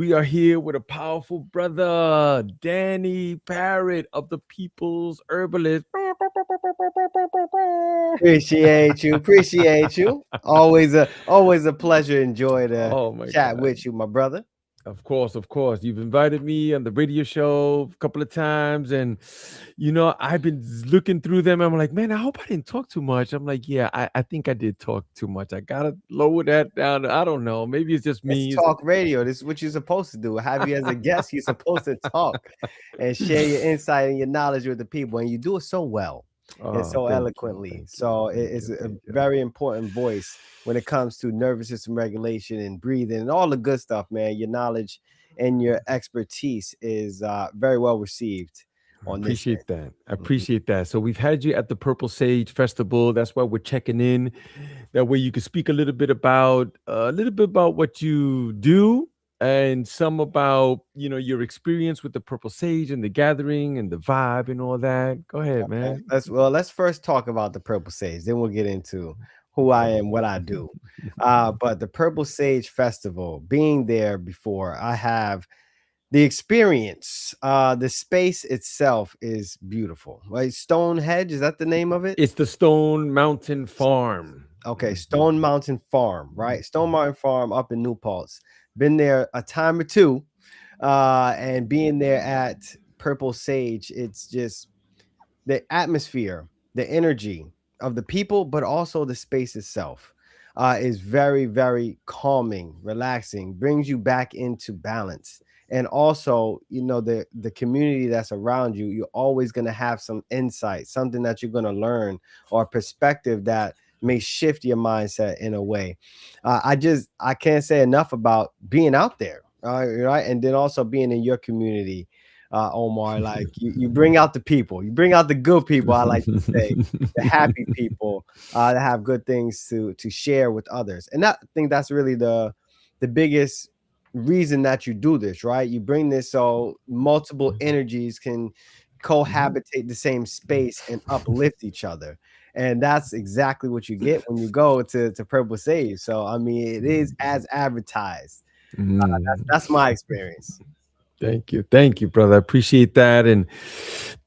we are here with a powerful brother, Danny Parrott of the People's Herbalist. Appreciate you. Appreciate you. Always a pleasure. Enjoy the Oh my chat God. with you, my brother. Of course, of course. You've invited me on the radio show a couple of times, and I've been looking through them. I'm like, man, I hope I didn't talk too much. I'm like, yeah, I think I did talk too much. I gotta lower that down. I don't know. Maybe it's just It's me. talk radio. This is what you're supposed to do. Have you as a guest. You're supposed to talk and share your insight and your knowledge with the people, and you do it so well and Oh, so thank you, eloquently. thank you, So thank it's you, a thank you. very important voice when it comes to nervous system regulation and breathing and all the good stuff, man. Your knowledge and your expertise is very well received I on this appreciate that. I end. Mhm. appreciate that. So we've had you at the Purple Sage Festival. That's why we're checking in. That way you can speak a little bit about what you do and some about your experience with the Purple Sage and the gathering and the vibe and all that. Go ahead, Okay, man. let's first talk about the Purple Sage, then we'll get into who I am, what I do. But the Purple Sage Festival, being there before, I have the experience. The space itself is beautiful. Right? Stonehenge, is that the name of it? It's the Stone Mountain Farm. Okay, Mhm. Stone Mountain Farm, right? Stone Mountain Farm up in New Paltz. Been there a time or two, and being there at Purple Sage, it's just the atmosphere, the energy of the people, but also the space itself is very, very calming, relaxing, brings you back into balance. And also, the community that's around you, you're always going to have some insight, something that you're going to learn, or perspective that may shift your mindset in a way. I can't say enough about being out there, right? And then also being in your community, Omar. Like you bring out the people, you bring out the good people. I like to say, the happy people that have good things to share with others, and I think that's really the biggest reason that you do this, right? You bring this so multiple energies can cohabitate the same space and uplift each other. And that's exactly what you get when you go to Purple Sage. So I mean, it is as advertised. Mm. That's my experience. Thank you, brother. I appreciate that, and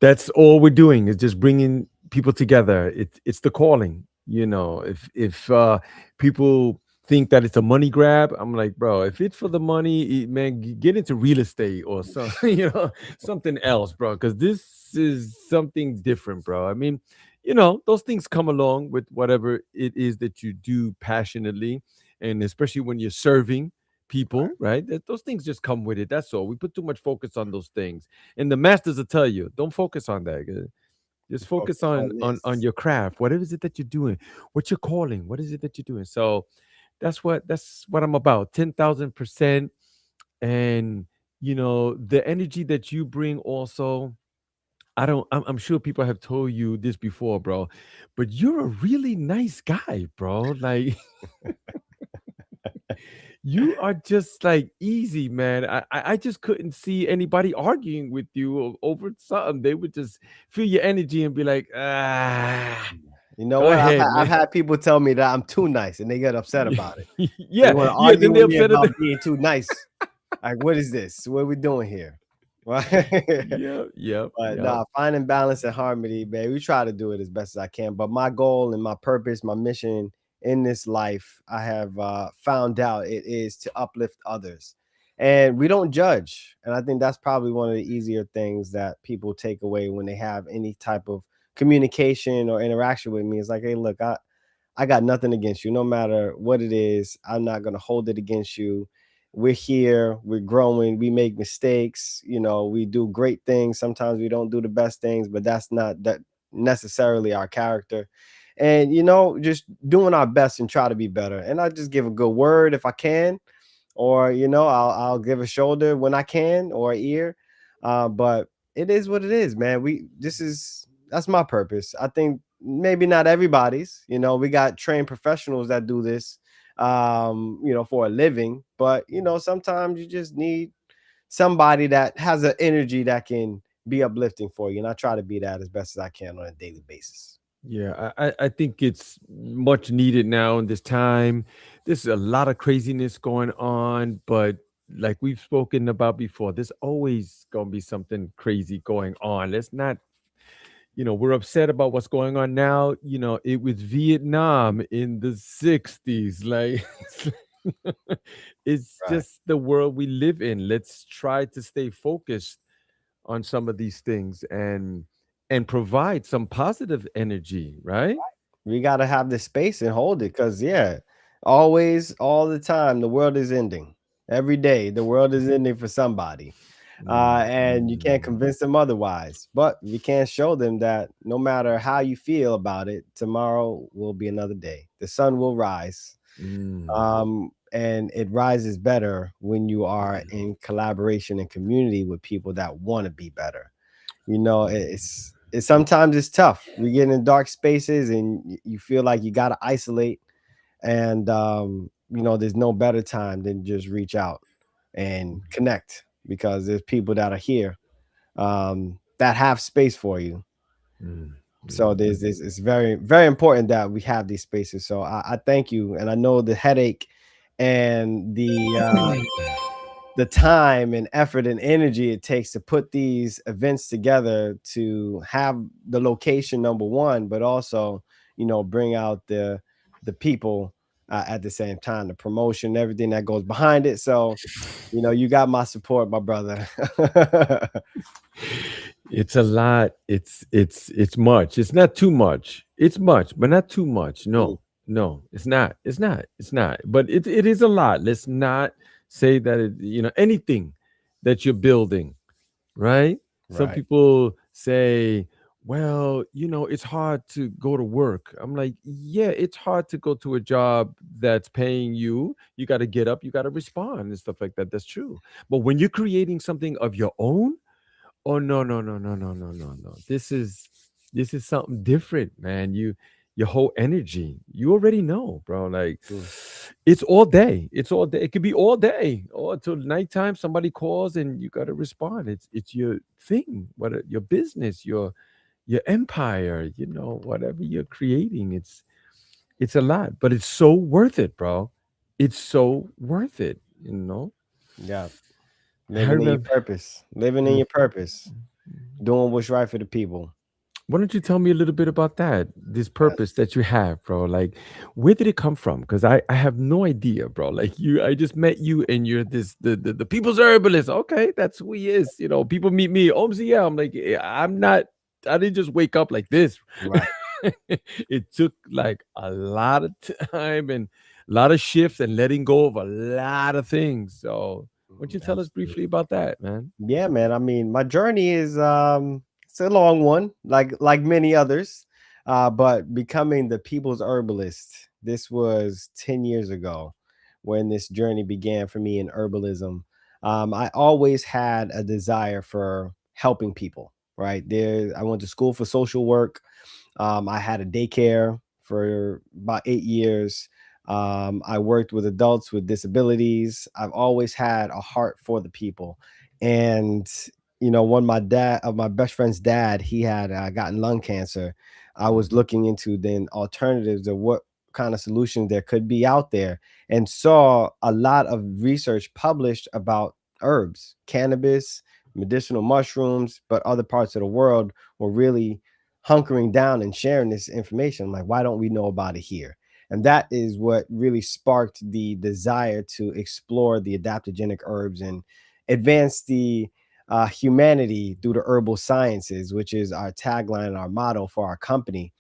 that's all we're doing is just bringing people together. It's the calling. If people think that it's a money grab, I'm like, bro, if it's for the money, man, get into real estate or some, something else, bro, because this is something different, bro. I mean, those things come along with whatever it is that you do passionately, and especially when you're serving people, right? Those things just come with it. That's all. We put too much focus on those things, and the masters will tell you, don't focus on that. Just focus Focus on on on this. your craft. Whatever is it that you're doing, what you're calling, what is it that you're doing. So that's what I'm about. 10,000%, and the energy that you bring also. I don't. I'm sure people have told you this before, bro, but you're a really nice guy, bro. Like you are just like easy, man. I just couldn't see anybody arguing with you over something. They would just feel your energy and be like, You know go what? ahead, I've man. had people tell me that I'm too nice, and they get upset about it. They Yeah, want to yeah. argue Then with they're me upset at about the. being too nice. Like, what is this? What are we doing here? Right? Yep, yep, But yep. nah, finding balance and harmony, man. We try to do it as best as I can. But my goal and my purpose, my mission in this life, I have found out it is to uplift others. And we don't judge. And I think that's probably one of the easier things that people take away when they have any type of communication or interaction with me. It's like, hey, look, I got nothing against you. No matter what it is, I'm not going to hold it against you. We're here, we're growing, we make mistakes, we do great things. Sometimes we don't do the best things, but that's not that necessarily our character. And just doing our best and try to be better. And I just give a good word if I can, or I'll give a shoulder when I can, or an ear. But it is what it is, man. That's my purpose. I think maybe not everybody's. We got trained professionals that do this, for a living. But sometimes you just need somebody that has an energy that can be uplifting for you, and I try to be that as best as I can on a daily basis. Yeah, I think it's much needed now in this time. There's a lot of craziness going on, but like we've spoken about before, there's always gonna be something crazy going on. Let's not, we're upset about what's going on now. It was Vietnam in the 60s. Like, it's Right. just the world we live in. Let's try to stay focused on some of these things and provide some positive energy, right? We got to have the space and hold it because, yeah, always, all the time, the world is ending. Every day, the world is ending for somebody. Mm, And you can't mm, convince them otherwise. But we can't show them that no matter how you feel about it, tomorrow will be another day. The sun will rise. mm, And it rises better when you are mm, in collaboration and community with people that want to be better. It's sometimes it's tough. We get in dark spaces and you feel like you got to isolate, and there's no better time than just reach out and connect, because there's people that are here, that have space for you. mm, So mm. there's this, it's very, very important that we have these spaces. So I thank you, and I know the headache and the time and effort and energy it takes to put these events together, to have the location number one, but also bring out the people at the same time, the promotion, everything that goes behind it. So you got my support, my brother. It's a lot. It's much. It's not too much. It's much, but not too much. Mm, No, no, it's not. It's not. It's not. But it is a lot. Let's not say that anything that you're building, right? Some right. people say, well, it's hard to go to work. I'm like, yeah, it's hard to go to a job that's paying you. You got to get up, you got to respond and stuff like that. That's true. But when you're creating something of your own, oh no, no, no, no, no, no, no, no. This is something different, man. Your whole energy. You already know, bro. Like Mm, it's all day. It's all day. It could be all day or until nighttime. Somebody calls and you gotta respond. It's your thing, your business, your empire, whatever you're creating. It's a lot, but it's so worth it, bro. It's so worth it. yeah. I Living in your remember. purpose, living in Mm, your purpose, mm. doing what's right for the people. Why don't you tell me a little bit about that? This purpose Yes. that you have, bro. Like, where did it come from? Because I have no idea, bro. Like I just met you and you're the people's herbalist. Okay, that's who he is. People meet me. Omzi, yeah. I'm like, I'm not. I didn't just wake up like this. Right. It took like a lot of time and a lot of shifts and letting go of a lot of things. So, why don't you tell us briefly Absolutely. about that, man? Yeah, man. I mean, my journey is it's a long one, like many others. But becoming the people's herbalist, this was 10 years ago when this journey began for me in herbalism. I always had a desire for helping people, right? There I went to school for social work. I had a daycare for about 8 years. I worked with adults with disabilities. I've always had a heart for the people. And when my best friend's dad, he had gotten lung cancer. I was looking into then alternatives of what kind of solutions there could be out there, and saw a lot of research published about herbs, cannabis, medicinal mushrooms, but other parts of the world were really hunkering down and sharing this information. I'm like, why don't we know about it here? And that is what really sparked the desire to explore the adaptogenic herbs and advance the humanity through the herbal sciences, which is our tagline and our motto for our company.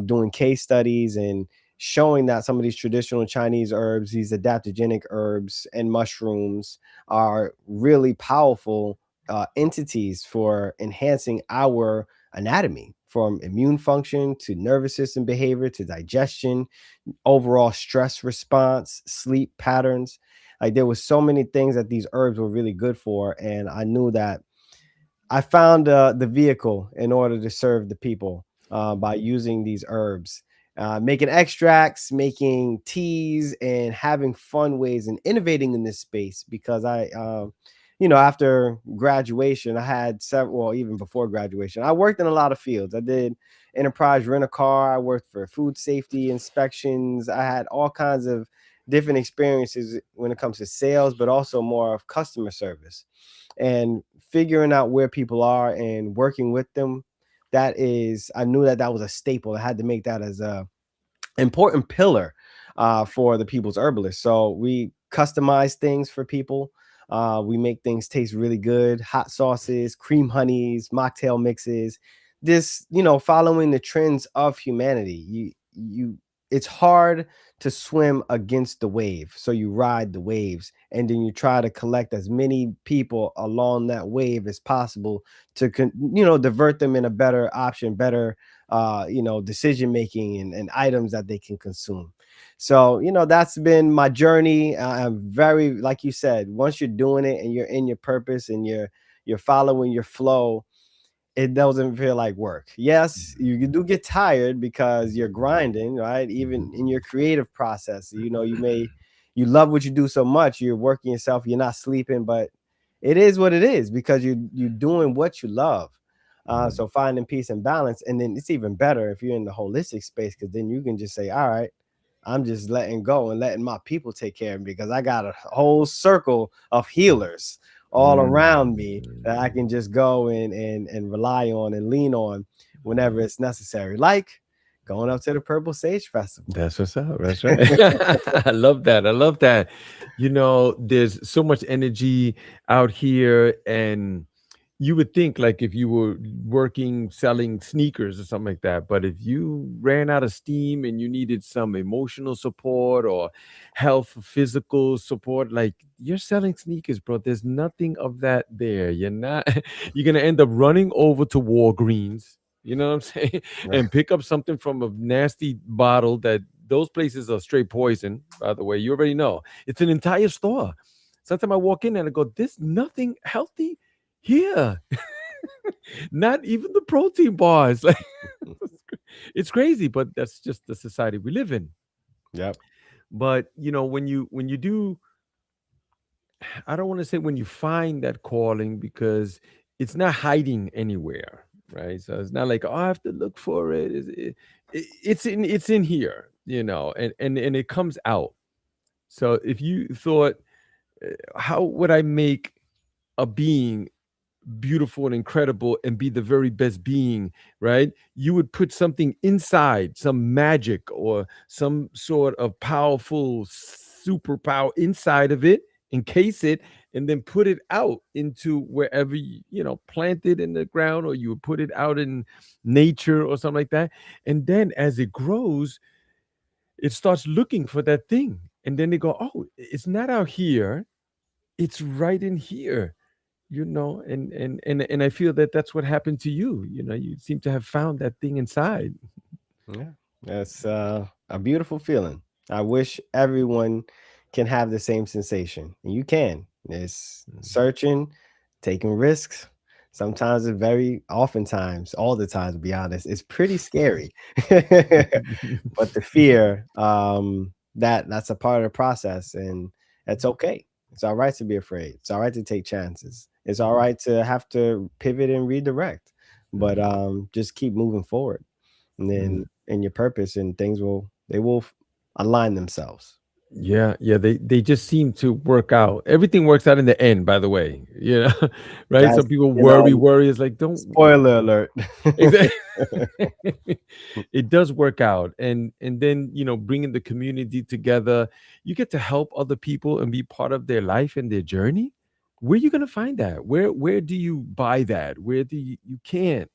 Doing case studies and showing that some of these traditional Chinese herbs, these adaptogenic herbs and mushrooms, are really powerful entities for enhancing our anatomy, from immune function to nervous system behavior to digestion, overall stress response, sleep patterns. Like, there was so many things that these herbs were really good for, and I knew that I found the vehicle in order to serve the people by using these herbs, making extracts, making teas, and having fun ways and innovating in this space. Because after graduation, I had several, well, even before graduation, I worked in a lot of fields. I did enterprise rent a car. I worked for food safety inspections. I had all kinds of different experiences when it comes to sales, but also more of customer service and figuring out where people are and working with them. That is, I knew that that was a staple. I had to make that as a important pillar for the people's herbalist. So we customize things for people. We make things taste really good: hot sauces, cream honeys, mocktail mixes. This, following the trends of humanity. It's hard to swim against the wave, so you ride the waves, and then you try to collect as many people along that wave as possible to, divert them in a better option, better decision making, and items that they can consume. So that's been my journey. I'm very, like you said, once you're doing it and you're in your purpose and you're following your flow, it doesn't feel like work. Yes, you do get tired because you're grinding, right? Even in your creative process, you love what you do so much, you're working yourself, you're not sleeping, but it is what it is because you're doing what you love. So finding peace and balance, and then it's even better if you're in the holistic space, because then you can just say, all right, I'm just letting go and letting my people take care of me, because I got a whole circle of healers all around me that I can just go and rely on and lean on whenever it's necessary. Like going up to the Purple Sage Festival. That's what's up. That's right. I love that. I love that. There's so much energy out here, and you would think like if you were working selling sneakers or something like that, but if you ran out of steam and you needed some emotional support or health, physical support, like you're selling sneakers, bro. There's nothing of that there. You're not. You're gonna end up running over to Walgreens. You know what I'm saying? Right. And pick up something from a nasty bottle that those places are straight poison, by the way. You already know. It's an entire store. Sometimes I walk in and I go, there's nothing healthy here. Not even the protein bars. Like it's crazy, but that's just the society we live in. Yep. But when you do, I don't want to say when you find that calling, because it's not hiding anywhere, right? So it's not like, oh, I have to look for it. It's in here, and it comes out. So if you thought, how would I make a being beautiful and incredible and be the very best being, right? You would put something inside, some magic or some sort of powerful superpower inside of it, encase it, and then put it out into wherever plant it in the ground, or you would put it out in nature or something like that. And then as it grows, it starts looking for that thing. And then they go, oh, it's not out here, it's right in here. And I feel that that's what happened to you. You seem to have found that thing inside. Yeah. That's a beautiful feeling. I wish everyone can have the same sensation. And you can. It's searching, taking risks. Sometimes it's very oftentimes, all the time, to be honest, it's pretty scary. But the fear, that's a part of the process, and it's okay. It's all right to be afraid. It's all right to take chances. It's all right to have to pivot and redirect. But just keep moving forward, and then in your purpose, and they will align themselves. Yeah, yeah, they just seem to work out. Everything works out in the end, by the way. Right? That's Some people you know, worry is like, don't. spoiler alert. Exactly. It does work out, and then bringing the community together, you get to help other people and be part of their life and their journey. Where you gonna find that? Where do you buy that? Where do you can't.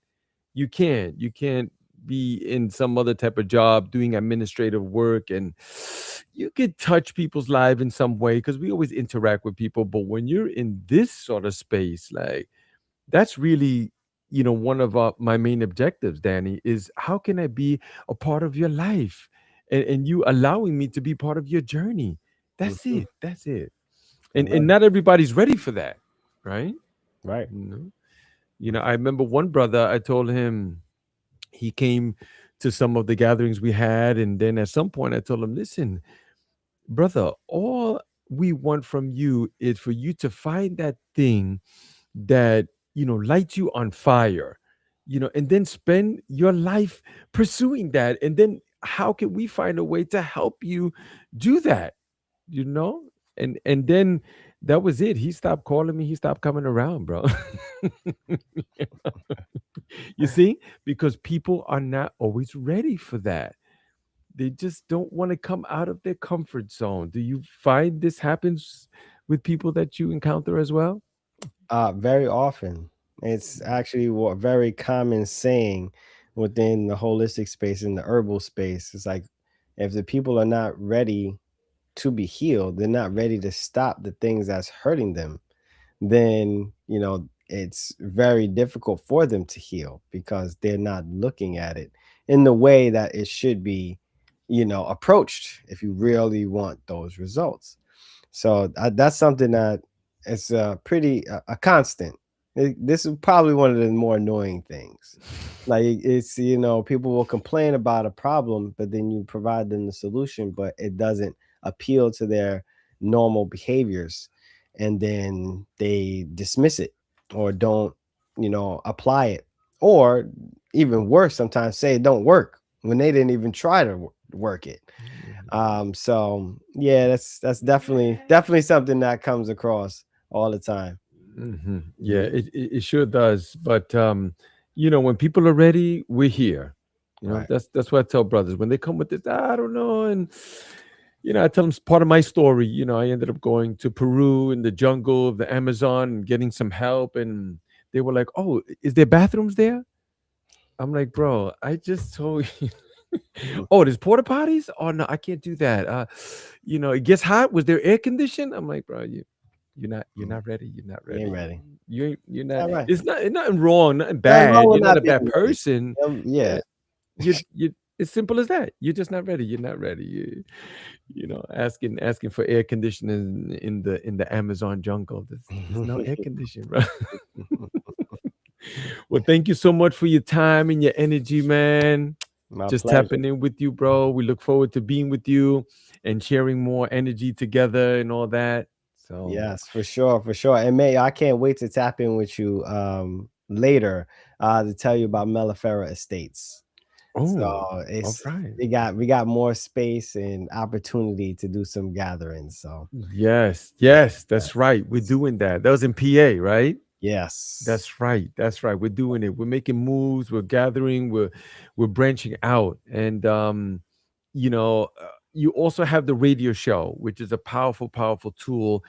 You can't be in some other type of job doing administrative work, and you could touch people's lives in some way, because we always interact with people. But when you're in this sort of space, like, that's really one of my main objectives, Danny, is how can I be a part of your life, and you allowing me to be part of your journey. That's Mhm. it. That's it. I And love not everybody's ready for that, right? it. Right. you know I remember one brother, I told him, he came to some of the gatherings we had, and then at some point I told him, listen, brother, all we want from you is for you to find that thing that lights you on fire, and then spend your life pursuing that. And then how can we find a way to help you do that? you know? And then that was it. He stopped calling me. He stopped coming around, bro. You see? Because people are not always ready for that. They just don't want to come out of their comfort zone. Do you find this happens with people that you encounter as well? Very often. It's actually a very common saying within the holistic space, in the herbal space. It's like if the people are not ready to be healed, they're not ready to stop the things that's hurting them, then it's very difficult for them to heal because they're not looking at it in the way that it should be approached if you really want those results. So that's something that is pretty a constant. This is probably one of the more annoying things. Like it's people will complain about a problem, but then you provide them the solution, but it doesn't appeal to their normal behaviors, and then they dismiss it or don't apply it, or even worse, sometimes say it don't work when they didn't even try to work it. So yeah, that's definitely something that comes across all the time. Yeah, Mhm. it sure does. But when people are ready, we're here. Right. That's what I tell brothers when they come with this. I don't know, and I tell them part of my story. I ended up going to Peru in the jungle of the Amazon and getting some help, and they were like, "Oh, is there bathrooms there?" I'm like, "Bro, I just told you." Oh, there's porta potties? Oh no, I can't do that. It gets hot. Was there air condition? I'm like, bro, you're Mhm. not ready. You're not You ain't ready. ready. You're not. All right. It's nothing wrong, nothing Nothing wrong bad. with You're not not a being bad ready. person. Yeah. You it's simple as that. You're just not ready. You're not ready. Asking for air conditioning in the Amazon jungle. There's no air conditioning, bro. Well, thank you so much for your time and your energy, man. My Just pleasure. tapping in with you, bro. We look forward to being with you and sharing more energy together and all that. So, Yes, for sure, for sure. And May, I can't wait to tap in with you later to tell you about Mellifera Estates. So oh, all it's right. we got more space and opportunity to do some gatherings. So Yes, yes, yes, that's right. We're doing that. That was in PA, right? yes. That's right. That's right. We're doing it. We're making moves. We're gathering. We're branching out, and you also have the radio show, which is a powerful, powerful tool.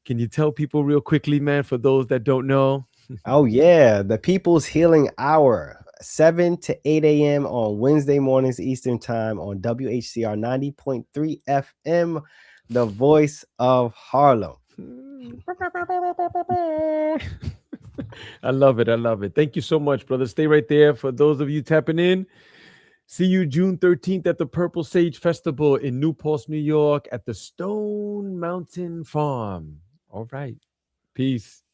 Can you tell people real quickly, man, for those that don't know? Oh yeah, the People's Healing Hour, 7 to 8 a.m. on Wednesday mornings Eastern Time on WHCR 90.3 FM, the voice of Harlem. I love it. I love it. Thank you so much, brother. Stay right there. For those of you tapping in, see you June 13th at the Purple Sage Festival in New Paltz, New York at the Stone Mountain Farm. All right. Peace.